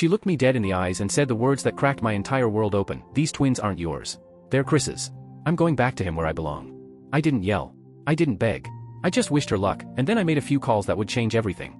She looked me dead in the eyes and said the words that cracked my entire world open. These twins aren't yours. They're Chris's. I'm going back to him where I belong. I didn't yell. I didn't beg. I just wished her luck, and then I made a few calls that would change everything.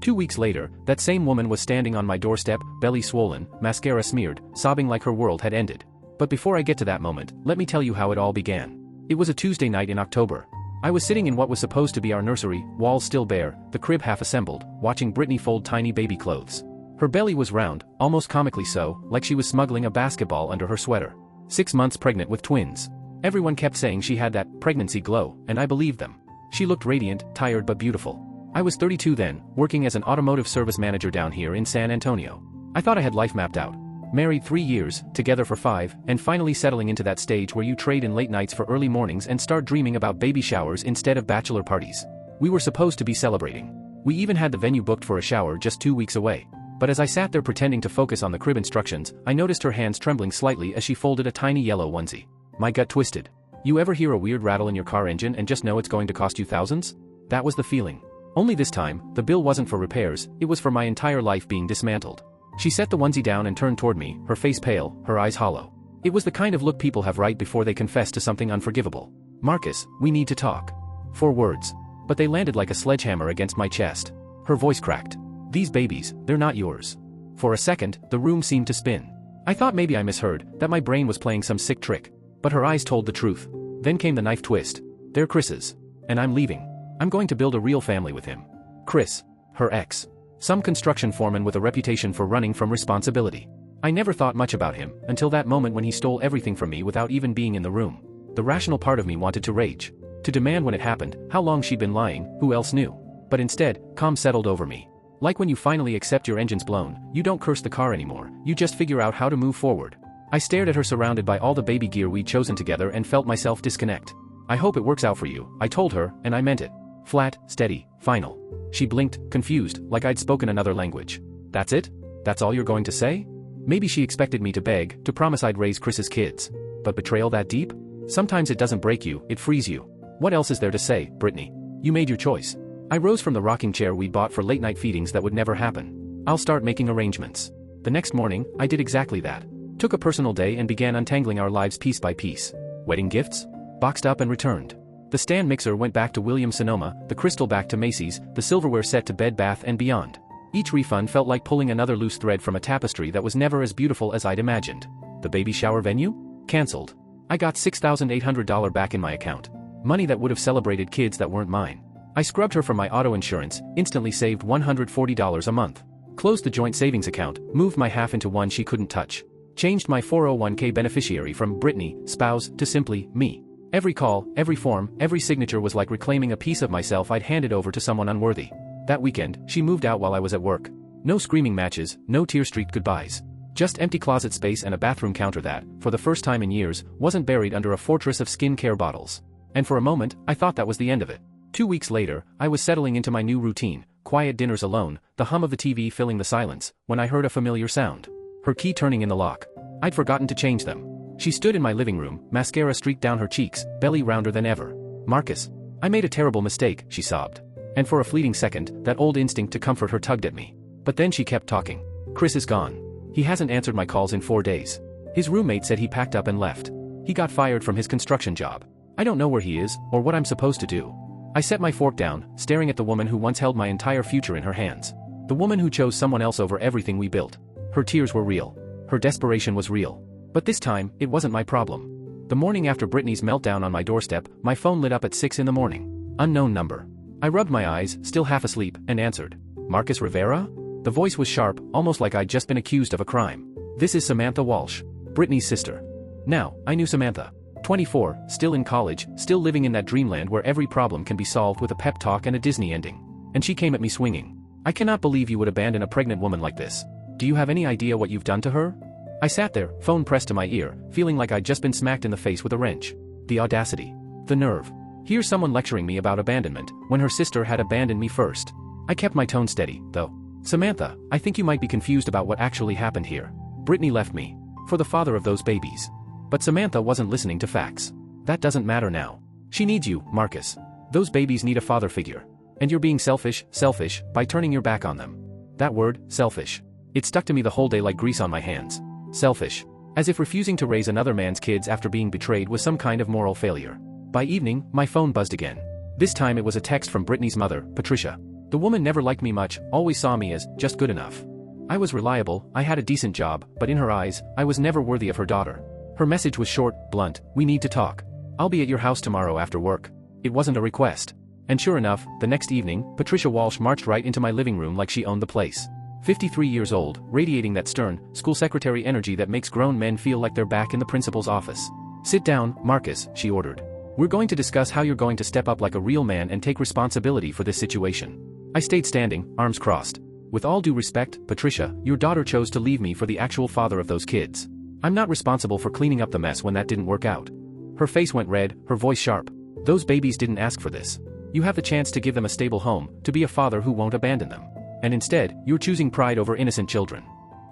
2 weeks later, that same woman was standing on my doorstep, belly swollen, mascara smeared, sobbing like her world had ended. But before I get to that moment, let me tell you how it all began. It was a Tuesday night in October. I was sitting in what was supposed to be our nursery, walls still bare, the crib half assembled, watching Brittany fold tiny baby clothes. Her belly was round, almost comically so, like she was smuggling a basketball under her sweater. 6 months pregnant with twins. Everyone kept saying she had that pregnancy glow, and I believed them. She looked radiant, tired but beautiful. I was 32 then, working as an automotive service manager down here in San Antonio. I thought I had life mapped out. Married 3 years, together for 5, and finally settling into that stage where you trade in late nights for early mornings and start dreaming about baby showers instead of bachelor parties. We were supposed to be celebrating. We even had the venue booked for a shower just 2 weeks away. But as I sat there pretending to focus on the crib instructions, I noticed her hands trembling slightly as she folded a tiny yellow onesie. My gut twisted. You ever hear a weird rattle in your car engine and just know it's going to cost you thousands? That was the feeling. Only this time, the bill wasn't for repairs, it was for my entire life being dismantled. She set the onesie down and turned toward me, her face pale, her eyes hollow. It was the kind of look people have right before they confess to something unforgivable. Marcus, we need to talk. 4 words. But they landed like a sledgehammer against my chest. Her voice cracked. These babies, they're not yours. For a second, the room seemed to spin. I thought maybe I misheard, that my brain was playing some sick trick. But her eyes told the truth. Then came the knife twist. They're Chris's. And I'm leaving. I'm going to build a real family with him. Chris. Her ex. Some construction foreman with a reputation for running from responsibility. I never thought much about him, until that moment when he stole everything from me without even being in the room. The rational part of me wanted to rage. To demand when it happened, how long she'd been lying, who else knew? But instead, calm settled over me. Like when you finally accept your engine's blown, you don't curse the car anymore, you just figure out how to move forward. I stared at her surrounded by all the baby gear we'd chosen together and felt myself disconnect. I hope it works out for you, I told her, and I meant it. Flat, steady, final. She blinked, confused, like I'd spoken another language. That's it? That's all you're going to say? Maybe she expected me to beg, to promise I'd raise Chris's kids. But betrayal that deep? Sometimes it doesn't break you, it frees you. What else is there to say, Brittany? You made your choice. I rose from the rocking chair we'd bought for late night feedings that would never happen. I'll start making arrangements. The next morning, I did exactly that. Took a personal day and began untangling our lives piece by piece. Wedding gifts? Boxed up and returned. The stand mixer went back to Williams-Sonoma, the crystal back to Macy's, the silverware set to Bed Bath & Beyond. Each refund felt like pulling another loose thread from a tapestry that was never as beautiful as I'd imagined. The baby shower venue? Cancelled. I got $6,800 back in my account. Money that would have celebrated kids that weren't mine. I scrubbed her from my auto insurance, instantly saved $140 a month. Closed the joint savings account, moved my half into one she couldn't touch. Changed my 401k beneficiary from Brittany, spouse, to simply, me. Every call, every form, every signature was like reclaiming a piece of myself I'd handed over to someone unworthy. That weekend, she moved out while I was at work. No screaming matches, no tear-streaked goodbyes. Just empty closet space and a bathroom counter that, for the first time in years, wasn't buried under a fortress of skincare bottles. And for a moment, I thought that was the end of it. 2 weeks later, I was settling into my new routine, quiet dinners alone, the hum of the TV filling the silence, when I heard a familiar sound. Her key turning in the lock. I'd forgotten to change them. She stood in my living room, mascara streaked down her cheeks, belly rounder than ever. Marcus. I made a terrible mistake, she sobbed. And for a fleeting second, that old instinct to comfort her tugged at me. But then she kept talking. Chris is gone. He hasn't answered my calls in 4 days. His roommate said he packed up and left. He got fired from his construction job. I don't know where he is, or what I'm supposed to do. I set my fork down, staring at the woman who once held my entire future in her hands. The woman who chose someone else over everything we built. Her tears were real. Her desperation was real. But this time, it wasn't my problem. The morning after Brittany's meltdown on my doorstep, my phone lit up at 6 in the morning. Unknown number. I rubbed my eyes, still half asleep, and answered. Marcus Rivera? The voice was sharp, almost like I'd just been accused of a crime. This is Samantha Walsh, Brittany's sister. Now, I knew Samantha. 24, still in college, still living in that dreamland where every problem can be solved with a pep talk and a Disney ending. And she came at me swinging. I cannot believe you would abandon a pregnant woman like this. Do you have any idea what you've done to her? I sat there, phone pressed to my ear, feeling like I'd just been smacked in the face with a wrench. The audacity. The nerve. Here's someone lecturing me about abandonment, when her sister had abandoned me first. I kept my tone steady, though. Samantha, I think you might be confused about what actually happened here. Brittany left me. For the father of those babies. But Samantha wasn't listening to facts. That doesn't matter now. She needs you, Marcus. Those babies need a father figure. And you're being selfish, by turning your back on them. That word, selfish. It stuck to me the whole day like grease on my hands. Selfish. As if refusing to raise another man's kids after being betrayed was some kind of moral failure. By evening, my phone buzzed again. This time it was a text from Brittany's mother, Patricia. The woman never liked me much, always saw me as just good enough. I was reliable, I had a decent job, but in her eyes, I was never worthy of her daughter. Her message was short, blunt, "We need to talk. I'll be at your house tomorrow after work." It wasn't a request. And sure enough, the next evening, Patricia Walsh marched right into my living room like she owned the place. 53 years old, radiating that stern, school secretary energy that makes grown men feel like they're back in the principal's office. "Sit down, Marcus," she ordered. "We're going to discuss how you're going to step up like a real man and take responsibility for this situation." I stayed standing, arms crossed. "With all due respect, Patricia, your daughter chose to leave me for the actual father of those kids. I'm not responsible for cleaning up the mess when that didn't work out." Her face went red, her voice sharp. "Those babies didn't ask for this. You have the chance to give them a stable home, to be a father who won't abandon them. And instead, you're choosing pride over innocent children."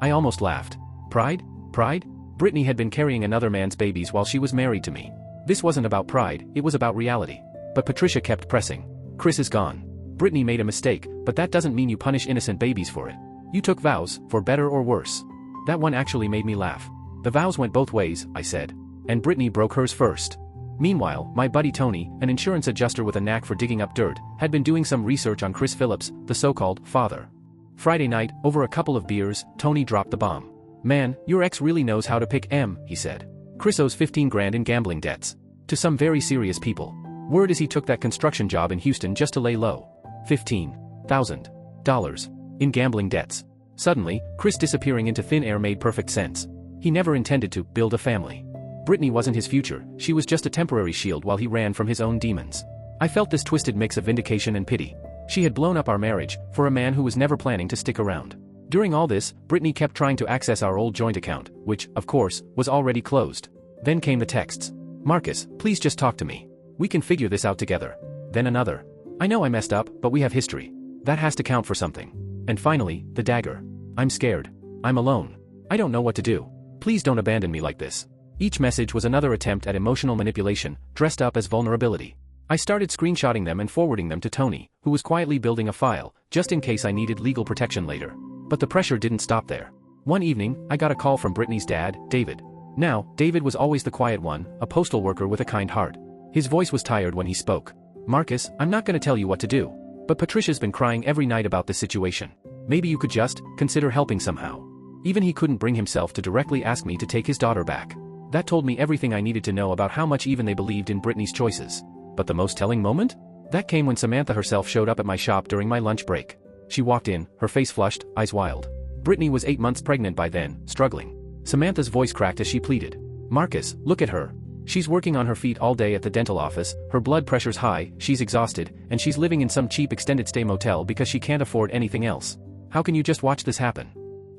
I almost laughed. Pride? Pride? Brittany had been carrying another man's babies while she was married to me. This wasn't about pride, it was about reality. But Patricia kept pressing. "Chris is gone. Brittany made a mistake, but that doesn't mean you punish innocent babies for it. You took vows, for better or worse." That one actually made me laugh. "The vows went both ways," I said. "And Brittany broke hers first." Meanwhile, my buddy Tony, an insurance adjuster with a knack for digging up dirt, had been doing some research on Chris Phillips, the so-called father. Friday night, over a couple of beers, Tony dropped the bomb. "Man, your ex really knows how to pick M," he said. "Chris owes 15 grand in gambling debts. To some very serious people. Word is he took that construction job in Houston just to lay low. $15,000 in gambling debts." Suddenly, Chris disappearing into thin air made perfect sense. He never intended to build a family. Brittany wasn't his future, she was just a temporary shield while he ran from his own demons. I felt this twisted mix of vindication and pity. She had blown up our marriage, for a man who was never planning to stick around. During all this, Brittany kept trying to access our old joint account, which, of course, was already closed. Then came the texts. "Marcus, please just talk to me. We can figure this out together." Then another. "I know I messed up, but we have history. That has to count for something." And finally, the dagger. "I'm scared. I'm alone. I don't know what to do. Please don't abandon me like this." Each message was another attempt at emotional manipulation, dressed up as vulnerability. I started screenshotting them and forwarding them to Tony, who was quietly building a file, just in case I needed legal protection later. But the pressure didn't stop there. One evening, I got a call from Brittany's dad, David. Now, David was always the quiet one, a postal worker with a kind heart. His voice was tired when he spoke. "Marcus, I'm not going to tell you what to do. But Patricia's been crying every night about this situation. Maybe you could just consider helping somehow." Even he couldn't bring himself to directly ask me to take his daughter back. That told me everything I needed to know about how much even they believed in Brittany's choices. But the most telling moment? That came when Samantha herself showed up at my shop during my lunch break. She walked in, her face flushed, eyes wild. Brittany was 8 months pregnant by then, struggling. Samantha's voice cracked as she pleaded. "Marcus, look at her. She's working on her feet all day at the dental office, her blood pressure's high, she's exhausted, and she's living in some cheap extended stay motel because she can't afford anything else. How can you just watch this happen?"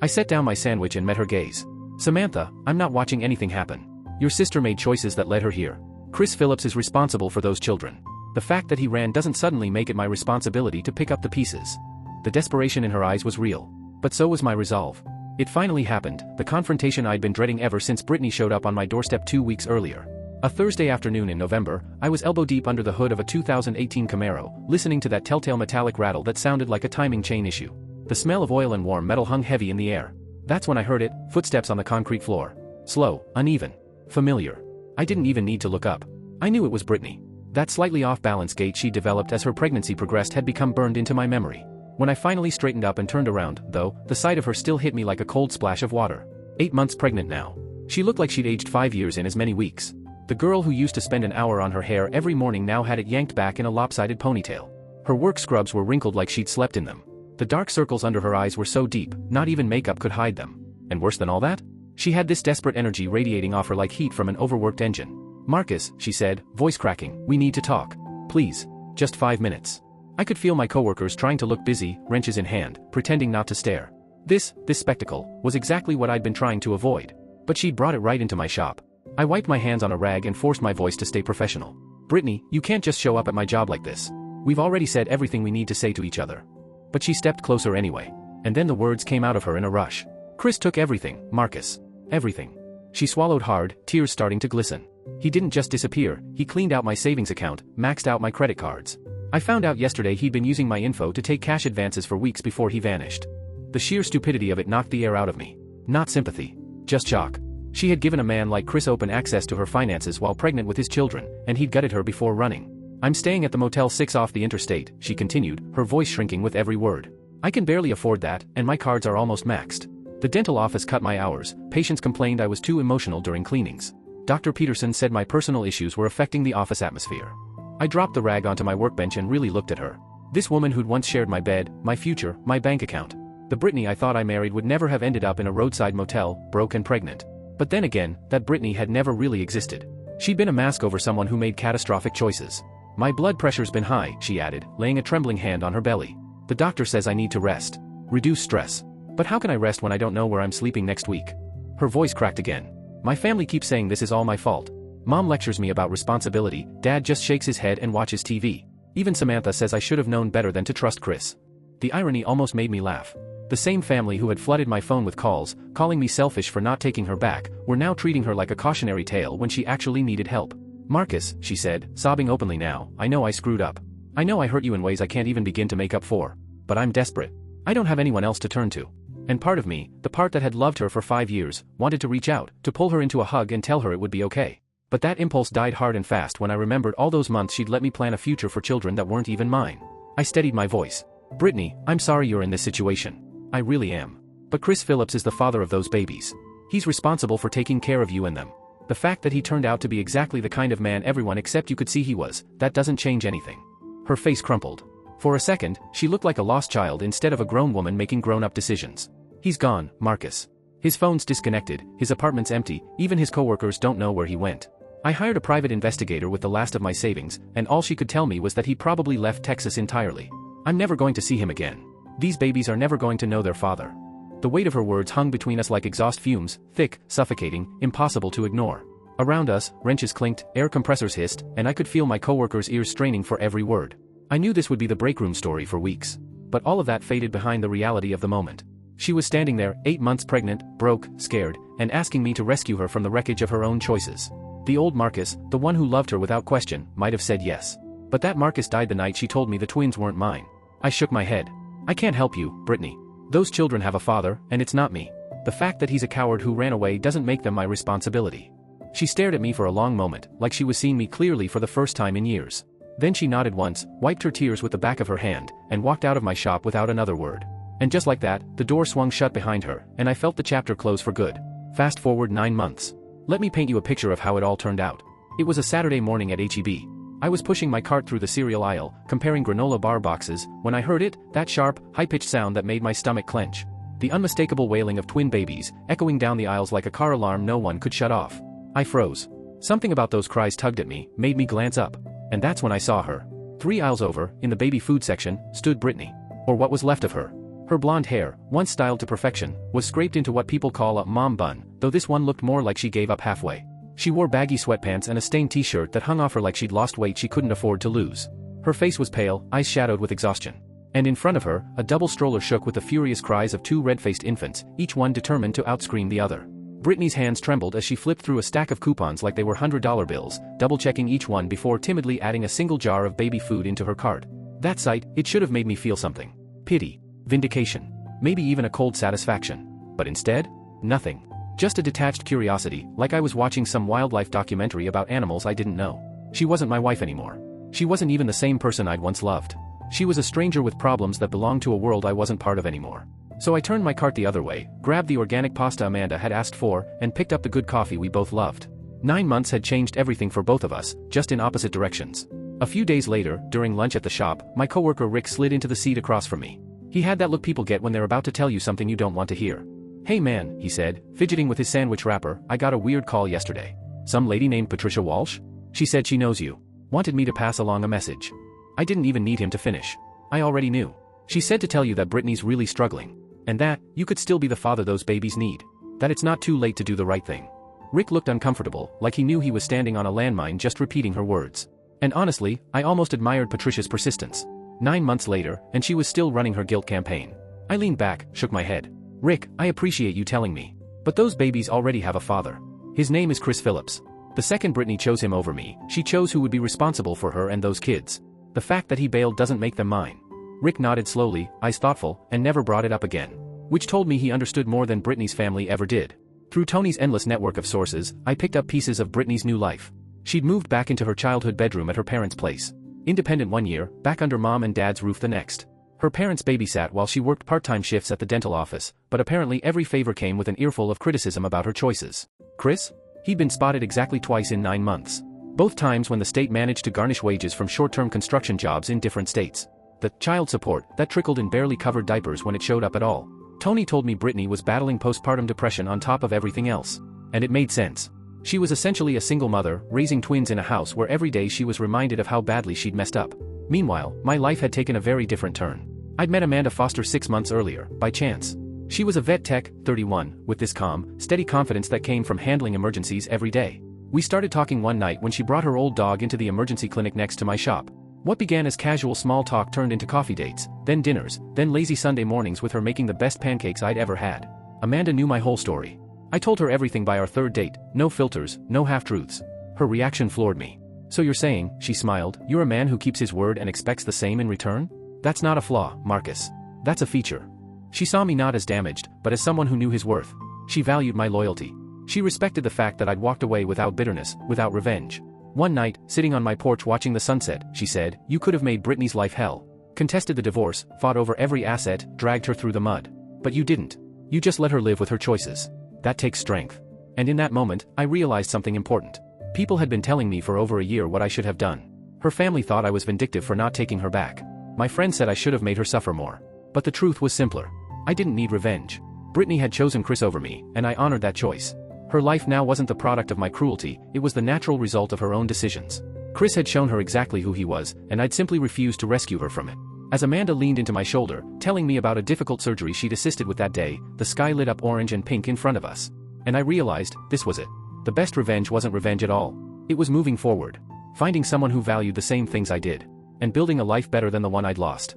I set down my sandwich and met her gaze. "Samantha, I'm not watching anything happen. Your sister made choices that led her here. Chris Phillips is responsible for those children. The fact that he ran doesn't suddenly make it my responsibility to pick up the pieces." The desperation in her eyes was real. But so was my resolve. It finally happened, the confrontation I'd been dreading ever since Brittany showed up on my doorstep 2 weeks earlier. A Thursday afternoon in November, I was elbow-deep under the hood of a 2018 Camaro, listening to that telltale metallic rattle that sounded like a timing chain issue. The smell of oil and warm metal hung heavy in the air. That's when I heard it, footsteps on the concrete floor. Slow, uneven, familiar. I didn't even need to look up. I knew it was Brittany. That slightly off-balance gait she developed as her pregnancy progressed had become burned into my memory. When I finally straightened up and turned around, though, the sight of her still hit me like a cold splash of water. 8 months pregnant now. She looked like she'd aged 5 years in as many weeks. The girl who used to spend an hour on her hair every morning now had it yanked back in a lopsided ponytail. Her work scrubs were wrinkled like she'd slept in them. The dark circles under her eyes were so deep, not even makeup could hide them. And worse than all that? She had this desperate energy radiating off her like heat from an overworked engine. "Marcus," she said, voice cracking, "we need to talk. Please. Just 5 minutes." I could feel my coworkers trying to look busy, wrenches in hand, pretending not to stare. This spectacle, was exactly what I'd been trying to avoid. But she'd brought it right into my shop. I wiped my hands on a rag and forced my voice to stay professional. "Brittany, you can't just show up at my job like this. We've already said everything we need to say to each other." But she stepped closer anyway. And then the words came out of her in a rush. "Chris took everything, Marcus. Everything." She swallowed hard, tears starting to glisten. "He didn't just disappear, he cleaned out my savings account, maxed out my credit cards. I found out yesterday he'd been using my info to take cash advances for weeks before he vanished. The sheer stupidity of it knocked the air out of me. Not sympathy. Just shock. She had given a man like Chris open access to her finances while pregnant with his children, and he'd gutted her before running. I'm staying at the Motel 6 off the interstate, she continued, her voice shrinking with every word. I can barely afford that, and my cards are almost maxed. The dental office cut my hours, patients complained I was too emotional during cleanings. Dr. Peterson said my personal issues were affecting the office atmosphere. I dropped the rag onto my workbench and really looked at her. This woman who'd once shared my bed, my future, my bank account. The Brittany I thought I married would never have ended up in a roadside motel, broke and pregnant. But then again, that Brittany had never really existed. She'd been a mask over someone who made catastrophic choices. My blood pressure's been high, she added, laying a trembling hand on her belly. The doctor says I need to rest. Reduce stress. But how can I rest when I don't know where I'm sleeping next week? Her voice cracked again. My family keeps saying this is all my fault. Mom lectures me about responsibility, Dad just shakes his head and watches TV. Even Samantha says I should have known better than to trust Chris. The irony almost made me laugh. The same family who had flooded my phone with calls, calling me selfish for not taking her back, were now treating her like a cautionary tale when she actually needed help. Marcus, she said, sobbing openly now, I know I screwed up. I know I hurt you in ways I can't even begin to make up for. But I'm desperate. I don't have anyone else to turn to. And part of me, the part that had loved her for 5 years, wanted to reach out, to pull her into a hug and tell her it would be okay. But that impulse died hard and fast when I remembered all those months she'd let me plan a future for children that weren't even mine. I steadied my voice. Brittany, I'm sorry you're in this situation. I really am. But Chris Phillips is the father of those babies. He's responsible for taking care of you and them. The fact that he turned out to be exactly the kind of man everyone except you could see he was, that doesn't change anything. Her face crumpled. For a second, she looked like a lost child instead of a grown woman making grown-up decisions. He's gone, Marcus. His phone's disconnected, his apartment's empty, even his coworkers don't know where he went. I hired a private investigator with the last of my savings, and all she could tell me was that he probably left Texas entirely. I'm never going to see him again. These babies are never going to know their father. The weight of her words hung between us like exhaust fumes, thick, suffocating, impossible to ignore. Around us, wrenches clinked, air compressors hissed, and I could feel my coworkers' ears straining for every word. I knew this would be the break room story for weeks. But all of that faded behind the reality of the moment. She was standing there, 8 months pregnant, broke, scared, and asking me to rescue her from the wreckage of her own choices. The old Marcus, the one who loved her without question, might have said yes. But that Marcus died the night she told me the twins weren't mine. I shook my head. I can't help you, Brittany. Those children have a father, and it's not me. The fact that he's a coward who ran away doesn't make them my responsibility. She stared at me for a long moment, like she was seeing me clearly for the first time in years. Then she nodded once, wiped her tears with the back of her hand, and walked out of my shop without another word. And just like that, the door swung shut behind her, and I felt the chapter close for good. Fast forward 9 months. Let me paint you a picture of how it all turned out. It was a Saturday morning at H-E-B. I was pushing my cart through the cereal aisle, comparing granola bar boxes, when I heard it, that sharp, high-pitched sound that made my stomach clench. The unmistakable wailing of twin babies, echoing down the aisles like a car alarm no one could shut off. I froze. Something about those cries tugged at me, made me glance up. And that's when I saw her. 3 aisles over, in the baby food section, stood Brittany. Or what was left of her. Her blonde hair, once styled to perfection, was scraped into what people call a mom bun, though this one looked more like she gave up halfway. She wore baggy sweatpants and a stained t-shirt that hung off her like she'd lost weight she couldn't afford to lose. Her face was pale, eyes shadowed with exhaustion. And in front of her, a double stroller shook with the furious cries of 2 red-faced infants, each one determined to outscream the other. Brittany's hands trembled as she flipped through a stack of coupons like they were $100 bills, double-checking each one before timidly adding a single jar of baby food into her cart. That sight, it should have made me feel something. Pity. Vindication. Maybe even a cold satisfaction. But instead? Nothing. Just a detached curiosity, like I was watching some wildlife documentary about animals I didn't know. She wasn't my wife anymore. She wasn't even the same person I'd once loved. She was a stranger with problems that belonged to a world I wasn't part of anymore. So I turned my cart the other way, grabbed the organic pasta Amanda had asked for, and picked up the good coffee we both loved. 9 months had changed everything for both of us, just in opposite directions. A few days later, during lunch at the shop, my coworker Rick slid into the seat across from me. He had that look people get when they're about to tell you something you don't want to hear. Hey man, he said, fidgeting with his sandwich wrapper, I got a weird call yesterday. Some lady named Patricia Walsh? She said she knows you. Wanted me to pass along a message. I didn't even need him to finish. I already knew. She said to tell you that Brittany's really struggling. And that, you could still be the father those babies need. That it's not too late to do the right thing. Rick looked uncomfortable, like he knew he was standing on a landmine just repeating her words. And honestly, I almost admired Patricia's persistence. 9 months later, and she was still running her guilt campaign. I leaned back, shook my head. Rick, I appreciate you telling me. But those babies already have a father. His name is Chris Phillips. The second Brittany chose him over me, she chose who would be responsible for her and those kids. The fact that he bailed doesn't make them mine. Rick nodded slowly, eyes thoughtful, and never brought it up again. which told me he understood more than Brittany's family ever did. Through Tony's endless network of sources, I picked up pieces of Brittany's new life. She'd moved back into her childhood bedroom at her parents' place. Independent one year, back under mom and dad's roof the next. Her parents babysat while she worked part-time shifts at the dental office, but apparently every favor came with an earful of criticism about her choices. Chris? He'd been spotted exactly twice in 9 months. Both times when the state managed to garnish wages from short-term construction jobs in different states. The child support that trickled in barely covered diapers when it showed up at all. Tony told me Brittany was battling postpartum depression on top of everything else. And it made sense. She was essentially a single mother, raising twins in a house where every day she was reminded of how badly she'd messed up. Meanwhile, my life had taken a very different turn. I'd met Amanda Foster 6 months earlier, by chance. She was a vet tech, 31, with this calm, steady confidence that came from handling emergencies every day. We started talking one night when she brought her old dog into the emergency clinic next to my shop. What began as casual small talk turned into coffee dates, then dinners, then lazy Sunday mornings with her making the best pancakes I'd ever had. Amanda knew my whole story. I told her everything by our third date, no filters, no half-truths. Her reaction floored me. "So you're saying," she smiled, "you're a man who keeps his word and expects the same in return? That's not a flaw, Marcus. That's a feature." She saw me not as damaged, but as someone who knew his worth. She valued my loyalty. She respected the fact that I'd walked away without bitterness, without revenge. One night, sitting on my porch watching the sunset, she said, "You could have made Brittany's life hell. Contested the divorce, fought over every asset, dragged her through the mud. But you didn't. You just let her live with her choices. That takes strength." And in that moment, I realized something important. People had been telling me for over a year what I should have done. Her family thought I was vindictive for not taking her back. My friend said I should have made her suffer more. But the truth was simpler. I didn't need revenge. Brittany had chosen Chris over me, and I honored that choice. Her life now wasn't the product of my cruelty, it was the natural result of her own decisions. Chris had shown her exactly who he was, and I'd simply refused to rescue her from it. As Amanda leaned into my shoulder, telling me about a difficult surgery she'd assisted with that day, the sky lit up orange and pink in front of us. And I realized, this was it. The best revenge wasn't revenge at all. It was moving forward. Finding someone who valued the same things I did. And building a life better than the one I'd lost.